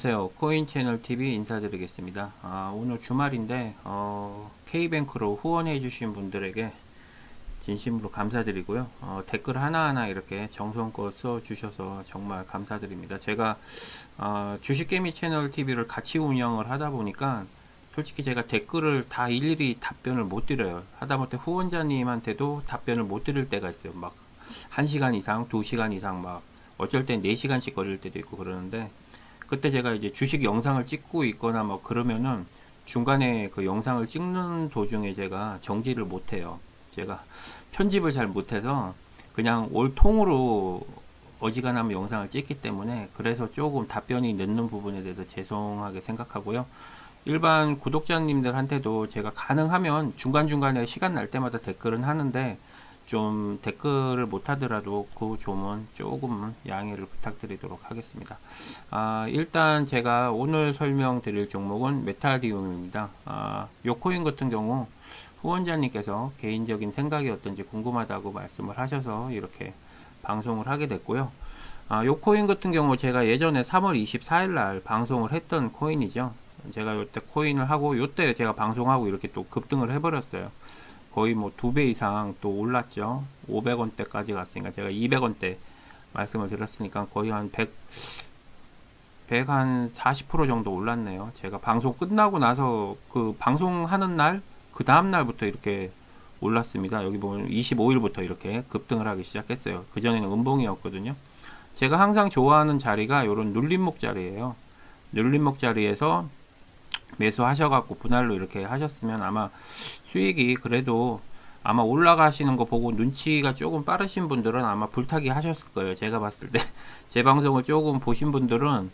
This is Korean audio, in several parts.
안녕하세요. 코인 채널 TV 인사드리겠습니다. 오늘 주말인데 K뱅크로 후원해 주신 분들에게 진심으로 감사드리고요. 댓글 하나하나 이렇게 정성껏 써 주셔서 정말 감사드립니다. 제가 주식개미 채널 TV를 같이 운영을 하다 보니까 솔직히 제가 댓글을 다 일일이 답변을 못 드려요. 하다못해 후원자님한테도 답변을 못 드릴 때가 있어요. 막 1시간 이상, 2시간 이상 막 어쩔 땐 4시간씩 걸릴 때도 있고 그러는데, 그때 제가 이제 주식 영상을 찍고 있거나 뭐 그러면은 중간에 그 영상을 찍는 도중에 제가 정지를 못해요. 제가 편집을 잘 못해서 그냥 올 통으로 어지간하면 영상을 찍기 때문에, 그래서 조금 답변이 늦는 부분에 대해서 죄송하게 생각하고요. 일반 구독자님들한테도 제가 가능하면 중간중간에 시간 날 때마다 댓글은 하는데, 좀 댓글을 못 하더라도 그 점은 조금 양해를 부탁드리도록 하겠습니다. 일단 제가 오늘 설명드릴 종목은 메타디움입니다. 요 코인 같은 경우 후원자님께서 개인적인 생각이 어떤지 궁금하다고 말씀을 하셔서 이렇게 방송을 하게 됐고요. 요 코인 같은 경우 제가 예전에 3월 24일 날 방송을 했던 코인이죠. 제가 요때 코인을 하고 요때 제가 방송하고 이렇게 또 급등을 해버렸어요. 거의 뭐 2배 이상 또 올랐죠. 500원대까지 갔으니까 제가 200원대 말씀을 드렸으니까 거의 한 100 한 40% 정도 올랐네요. 제가 방송 끝나고 나서 그 방송하는 날, 그 다음 날부터 이렇게 올랐습니다. 여기 보면 25일부터 이렇게 급등을 하기 시작했어요. 그전에는 음봉이었거든요. 제가 항상 좋아하는 자리가 이런 눌림목 자리예요. 눌림목 자리에서 매수하셔갖고 분할로 이렇게 하셨으면 아마 수익이 그래도 아마 올라가시는 거 보고 눈치가 조금 빠르신 분들은 아마 불타기 하셨을 거예요. 제가 봤을 때 제 방송을 조금 보신 분들은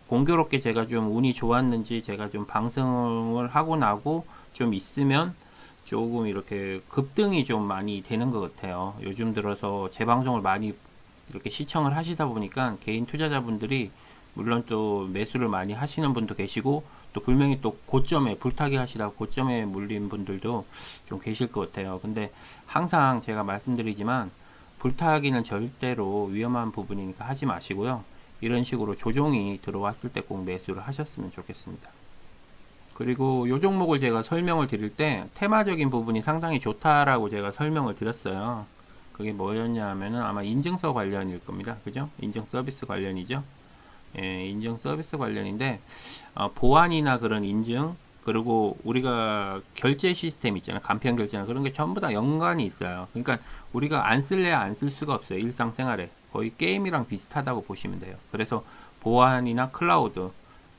공교롭게 제가 좀 운이 좋았는지 제가 좀 방송을 하고 나고 좀 있으면 조금 이렇게 급등이 좀 많이 되는 것 같아요. 요즘 들어서 제 방송을 많이 이렇게 시청을 하시다 보니까 개인 투자자분들이 물론 또 매수를 많이 하시는 분도 계시고, 또 분명히 또 고점에 불타기 하시다가 고점에 물린 분들도 좀 계실 것 같아요. 근데 항상 제가 말씀드리지만 불타기는 절대로 위험한 부분이니까 하지 마시고요. 이런 식으로 조정이 들어왔을 때 꼭 매수를 하셨으면 좋겠습니다. 그리고 이 종목을 제가 설명을 드릴 때 테마적인 부분이 상당히 좋다라고 제가 설명을 드렸어요. 그게 뭐였냐 하면은 아마 인증서 관련일 겁니다. 그죠? 인증 서비스 관련이죠. 예, 인증 서비스 관련인데, 보안이나 그런 인증, 그리고 우리가 결제 시스템 있잖아요. 간편 결제나 그런 게 전부 다 연관이 있어요. 그러니까 우리가 안 쓸래야 안 쓸 수가 없어요. 일상생활에. 거의 게임이랑 비슷하다고 보시면 돼요. 그래서 보안이나 클라우드,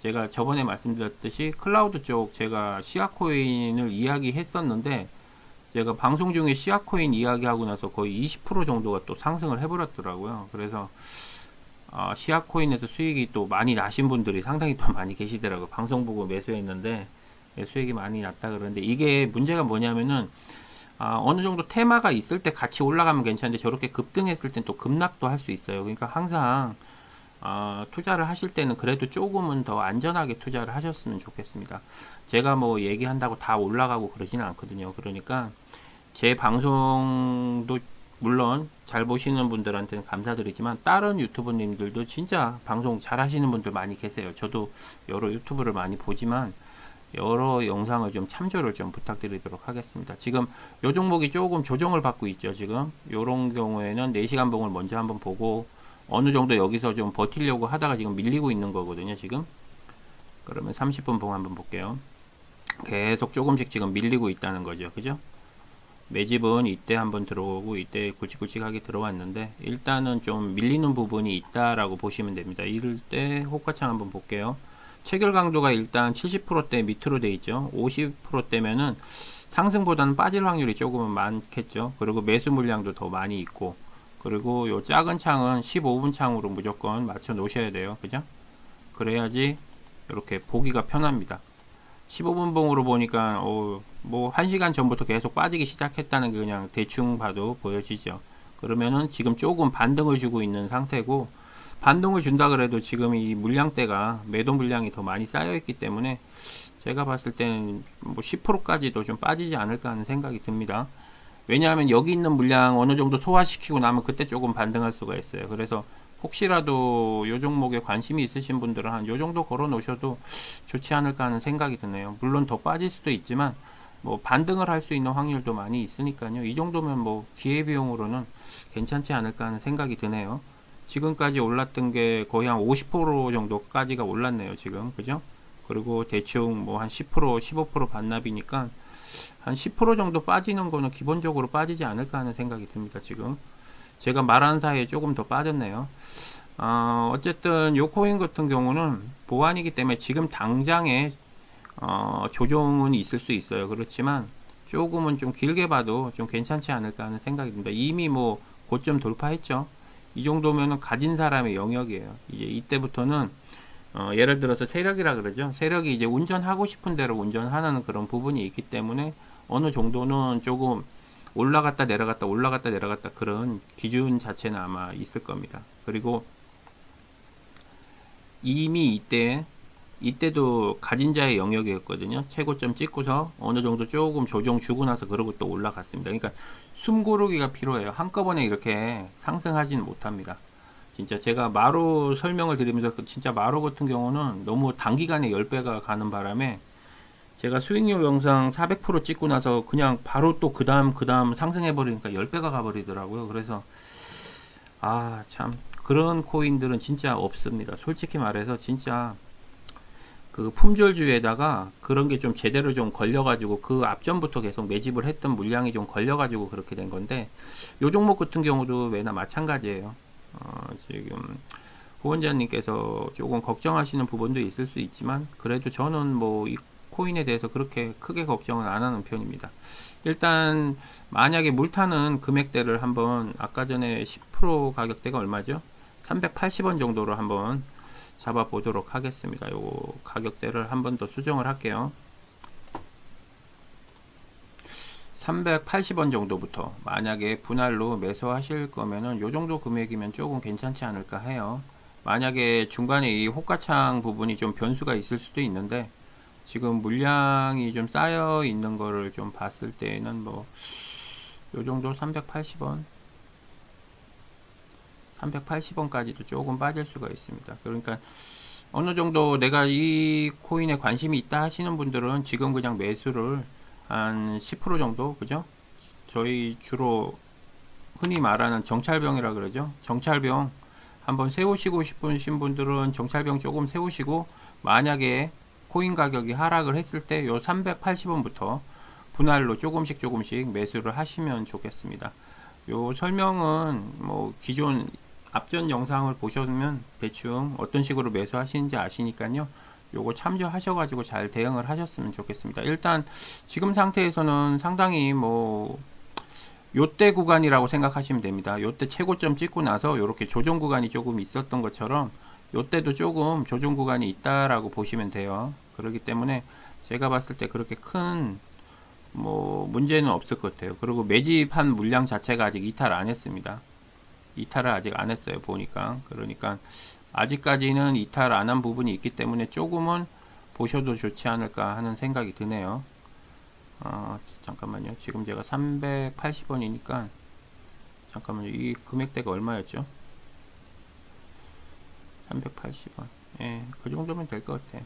제가 저번에 말씀드렸듯이 클라우드 쪽 제가 시아코인을 이야기했었는데, 제가 방송 중에 시아코인 이야기하고 나서 거의 20% 정도가 또 상승을 해버렸더라고요. 그래서 시아코인에서 수익이 또 많이 나신 분들이 상당히 또 많이 계시더라고요. 방송 보고 매수했는데 수익이 많이 났다 그러는데, 이게 문제가 뭐냐면은 어느 정도 테마가 있을 때 같이 올라가면 괜찮은데 저렇게 급등했을 땐 또 급락도 할 수 있어요. 그러니까 항상 투자를 하실 때는 그래도 조금은 더 안전하게 투자를 하셨으면 좋겠습니다. 제가 뭐 얘기한다고 다 올라가고 그러지는 않거든요. 그러니까 제 방송도 물론 잘 보시는 분들한테는 감사드리지만, 다른 유튜버님들도 진짜 방송 잘 하시는 분들 많이 계세요. 저도 여러 유튜브를 많이 보지만 여러 영상을 좀 참조를 좀 부탁드리도록 하겠습니다. 지금 요 종목이 조금 조정을 받고 있죠. 지금 요런 경우에는 4시간 봉을 먼저 한번 보고 어느 정도 여기서 좀 버티려고 하다가 지금 밀리고 있는 거거든요. 지금 그러면 30분 봉 한번 볼게요. 계속 조금씩 지금 밀리고 있다는 거죠. 그죠? 매집은 이때 한번 들어오고 이때 굵직굵직하게 들어왔는데, 일단은 좀 밀리는 부분이 있다라고 보시면 됩니다. 이럴 때 호가창 한번 볼게요. 체결 강도가 일단 70%대 밑으로 돼 있죠. 50%대면은 상승보다는 빠질 확률이 조금은 많겠죠. 그리고 매수 물량도 더 많이 있고, 그리고 요 작은 창은 15분 창으로 무조건 맞춰 놓으셔야 돼요. 그죠? 그래야지 이렇게 보기가 편합니다. 15분 봉으로 보니까 뭐 1시간 전부터 계속 빠지기 시작했다는 게 그냥 대충 봐도 보여지죠. 그러면은 지금 조금 반등을 주고 있는 상태고, 반등을 준다 그래도 지금 이 물량대가 매도 물량이 더 많이 쌓여 있기 때문에 제가 봤을 때는 뭐 10%까지도 좀 빠지지 않을까 하는 생각이 듭니다. 왜냐하면 여기 있는 물량 어느 정도 소화시키고 나면 그때 조금 반등할 수가 있어요. 그래서 혹시라도 요 종목에 관심이 있으신 분들은 한 요 정도 걸어 놓으셔도 좋지 않을까 하는 생각이 드네요. 물론 더 빠질 수도 있지만 뭐 반등을 할 수 있는 확률도 많이 있으니까요. 이 정도면 뭐 기회비용으로는 괜찮지 않을까 하는 생각이 드네요. 지금까지 올랐던 게 거의 한 50% 정도까지가 올랐네요, 지금. 그죠? 그리고 대충 뭐 한 10%, 15% 반납이니까 한 10% 정도 빠지는 거는 기본적으로 빠지지 않을까 하는 생각이 듭니다, 지금. 제가 말하는 사이에 조금 더 빠졌네요. 어쨌든 요 코인 같은 경우는 보안이기 때문에 지금 당장에 조정은 있을 수 있어요. 그렇지만 조금은 좀 길게 봐도 좀 괜찮지 않을까 하는 생각이 듭니다. 이미 뭐 고점 돌파했죠. 이 정도면은 가진 사람의 영역이에요. 이제 이때부터는 예를 들어서 세력이라 그러죠. 세력이 이제 운전하고 싶은 대로 운전하는 그런 부분이 있기 때문에 어느 정도는 조금 올라갔다 내려갔다 올라갔다 내려갔다 그런 기준 자체는 아마 있을 겁니다. 그리고 이미 이때도 가진 자의 영역이었거든요. 최고점 찍고서 어느 정도 조금 조정 주고 나서 그러고 또 올라갔습니다. 그러니까 숨 고르기가 필요해요. 한꺼번에 이렇게 상승하지는 못합니다. 진짜 제가 마로 설명을 드리면서 진짜 마로 같은 경우는 너무 단기간에 10배가 가는 바람에 제가 수익률 영상 400% 찍고 나서 그냥 바로 또 그 다음 상승해 버리니까 10배가 가버리더라고요. 그래서 참 그런 코인들은 진짜 없습니다. 솔직히 말해서 진짜 그 품절주에다가 그런 게 좀 제대로 좀 걸려가지고 그 앞전부터 계속 매집을 했던 물량이 좀 걸려가지고 그렇게 된 건데 요 종목 같은 경우도 왜나 마찬가지예요. 지금 후원자님께서 조금 걱정하시는 부분도 있을 수 있지만 그래도 저는 뭐 이 코인에 대해서 그렇게 크게 걱정은 안 하는 편입니다. 일단 만약에 물타는 금액대를 한번 아까 전에 10% 가격대가 얼마죠? 380원 정도로 한번 잡아 보도록 하겠습니다. 요 가격대를 한번 더 수정을 할게요. 380원 정도부터 만약에 분할로 매수하실 거면은 요 정도 금액이면 조금 괜찮지 않을까 해요. 만약에 중간에 이 호가창 부분이 좀 변수가 있을 수도 있는데 지금 물량이 좀 쌓여 있는 거를 좀 봤을 때는 뭐 요 정도 380원까지도 조금 빠질 수가 있습니다. 그러니까 어느 정도 내가 이 코인에 관심이 있다 하시는 분들은 지금 그냥 매수를 한 10% 정도, 그죠? 저희 주로 흔히 말하는 정찰병이라 그러죠. 정찰병 한번 세우시고 싶으신 분들은 정찰병 조금 세우시고 만약에 코인 가격이 하락을 했을 때 요 380원부터 분할로 조금씩 매수를 하시면 좋겠습니다. 요 설명은 뭐 기존 앞전 영상을 보시면 대충 어떤 식으로 매수하시는지 아시니까요. 요거 참조하셔가지고 잘 대응을 하셨으면 좋겠습니다. 일단 지금 상태에서는 상당히 뭐 요때 구간이라고 생각하시면 됩니다. 요때 최고점 찍고 나서 이렇게 조정 구간이 조금 있었던 것처럼 요때도 조금 조정 구간이 있다라고 보시면 돼요. 그렇기 때문에 제가 봤을 때 그렇게 큰 뭐 문제는 없을 것 같아요. 그리고 매집한 물량 자체가 아직 이탈 안 했습니다. 이탈을 아직 안 했어요. 보니까. 그러니까 아직까지는 이탈 안 한 부분이 있기 때문에 조금은 보셔도 좋지 않을까 하는 생각이 드네요. 잠깐만요. 지금 제가 380원이니까 잠깐만요. 이 금액대가 얼마였죠? 380원. 예, 그 정도면 될 것 같아요.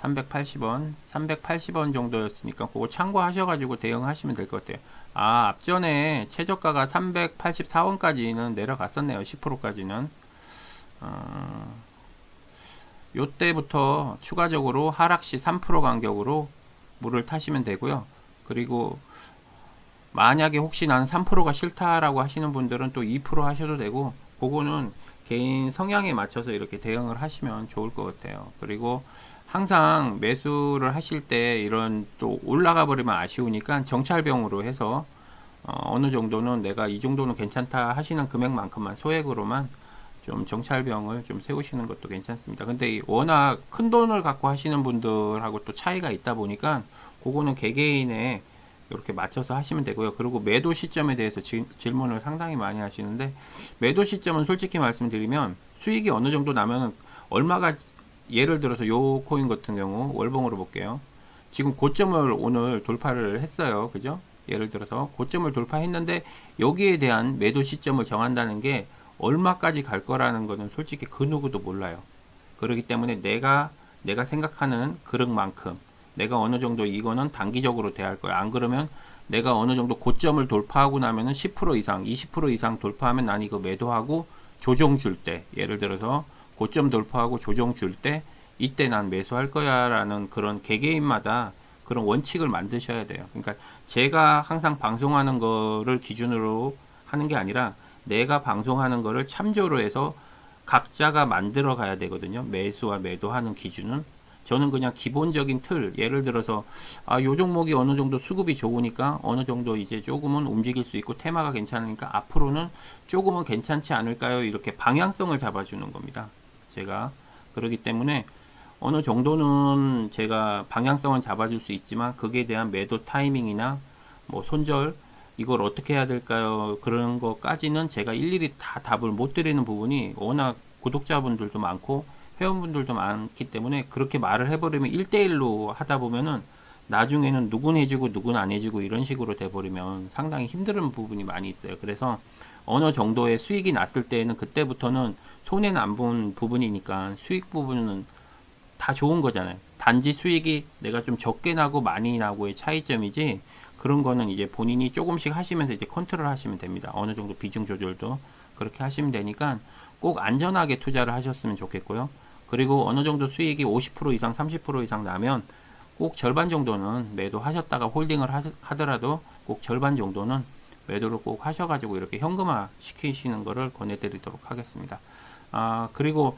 380원 정도였으니까 그거 참고하셔가지고 대응하시면 될 것 같아요. 앞전에 최저가가 384원까지는 내려갔었네요. 10%까지는. 요때부터 추가적으로 하락시 3% 간격으로 물을 타시면 되고요. 그리고 만약에 혹시 나는 3%가 싫다라고 하시는 분들은 또 2% 하셔도 되고 그거는 개인 성향에 맞춰서 이렇게 대응을 하시면 좋을 것 같아요. 그리고 항상 매수를 하실 때 이런 또 올라가 버리면 아쉬우니까 정찰병으로 해서 어느 정도는 내가 이 정도는 괜찮다 하시는 금액만큼만 소액으로만 좀 정찰병을 좀 세우시는 것도 괜찮습니다. 근데 워낙 큰 돈을 갖고 하시는 분들하고 또 차이가 있다 보니까 그거는 개개인의 이렇게 맞춰서 하시면 되고요. 그리고 매도 시점에 대해서 질문을 상당히 많이 하시는데 매도 시점은 솔직히 말씀드리면 수익이 어느 정도 나면 얼마가 예를 들어서 요 코인 같은 경우 월봉으로 볼게요. 지금 고점을 오늘 돌파를 했어요. 그죠? 예를 들어서 고점을 돌파했는데 여기에 대한 매도 시점을 정한다는 게 얼마까지 갈 거라는 거는 솔직히 그 누구도 몰라요. 그렇기 때문에 내가 생각하는 그릇만큼 내가 어느 정도 이거는 단기적으로 돼야 할 거야. 안 그러면 내가 어느 정도 고점을 돌파하고 나면은 10% 이상, 20% 이상 돌파하면 난 이거 매도하고 조정 줄 때, 예를 들어서 고점 돌파하고 조정 줄 때 이때 난 매수할 거야라는 그런 개개인마다 그런 원칙을 만드셔야 돼요. 그러니까 제가 항상 방송하는 거를 기준으로 하는 게 아니라 내가 방송하는 거를 참조로 해서 각자가 만들어 가야 되거든요. 매수와 매도하는 기준은. 저는 그냥 기본적인 틀, 예를 들어서, 요 종목이 어느 정도 수급이 좋으니까 어느 정도 이제 조금은 움직일 수 있고 테마가 괜찮으니까 앞으로는 조금은 괜찮지 않을까요? 이렇게 방향성을 잡아주는 겁니다. 제가. 그렇기 때문에 어느 정도는 제가 방향성을 잡아줄 수 있지만 그에 대한 매도 타이밍이나 뭐 손절 이걸 어떻게 해야 될까요? 그런 것까지는 제가 일일이 다 답을 못 드리는 부분이 워낙 구독자분들도 많고 회원분들도 많기 때문에 그렇게 말을 해버리면 1대1로 하다 보면은 나중에는 누군 해주고 누군 안 해주고 이런 식으로 돼버리면 상당히 힘든 부분이 많이 있어요. 그래서 어느 정도의 수익이 났을 때에는 그때부터는 손해는 안 본 부분이니까 수익 부분은 다 좋은 거잖아요. 단지 수익이 내가 좀 적게 나고 많이 나고의 차이점이지 그런 거는 이제 본인이 조금씩 하시면서 이제 컨트롤 하시면 됩니다. 어느 정도 비중 조절도 그렇게 하시면 되니까 꼭 안전하게 투자를 하셨으면 좋겠고요. 그리고 어느 정도 수익이 50% 이상 30% 이상 나면 꼭 절반 정도는 매도하셨다가 홀딩을 하더라도 꼭 절반 정도는 매도를 꼭 하셔가지고 이렇게 현금화 시키시는 것을 권해드리도록 하겠습니다. 그리고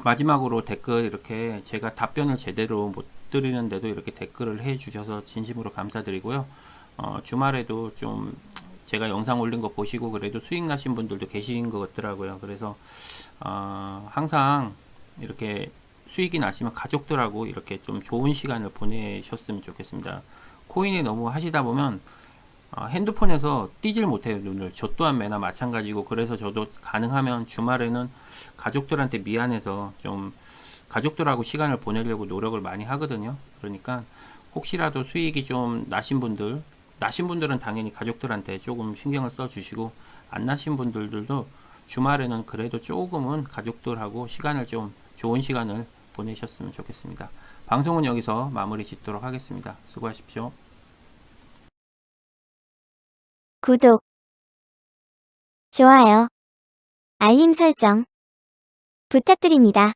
마지막으로 댓글 이렇게 제가 답변을 제대로 못 드리는데도 이렇게 댓글을 해 주셔서 진심으로 감사드리고요. 주말에도 좀 제가 영상 올린 거 보시고 그래도 수익 나신 분들도 계신 것 같더라고요. 그래서 항상 이렇게 수익이 나시면 가족들하고 이렇게 좀 좋은 시간을 보내셨으면 좋겠습니다. 코인에 너무 하시다 보면 핸드폰에서 띄질 못해요, 눈을. 저 또한 매나 마찬가지고, 그래서 저도 가능하면 주말에는 가족들한테 미안해서 좀 가족들하고 시간을 보내려고 노력을 많이 하거든요. 그러니까 혹시라도 수익이 좀 나신 분들은 당연히 가족들한테 조금 신경을 써 주시고, 안 나신 분들도 주말에는 그래도 조금은 가족들하고 시간을 좀 좋은 시간을 보내셨으면 좋겠습니다. 방송은 여기서 마무리 짓도록 하겠습니다. 수고하십시오. 구독, 좋아요, 알림 설정 부탁드립니다.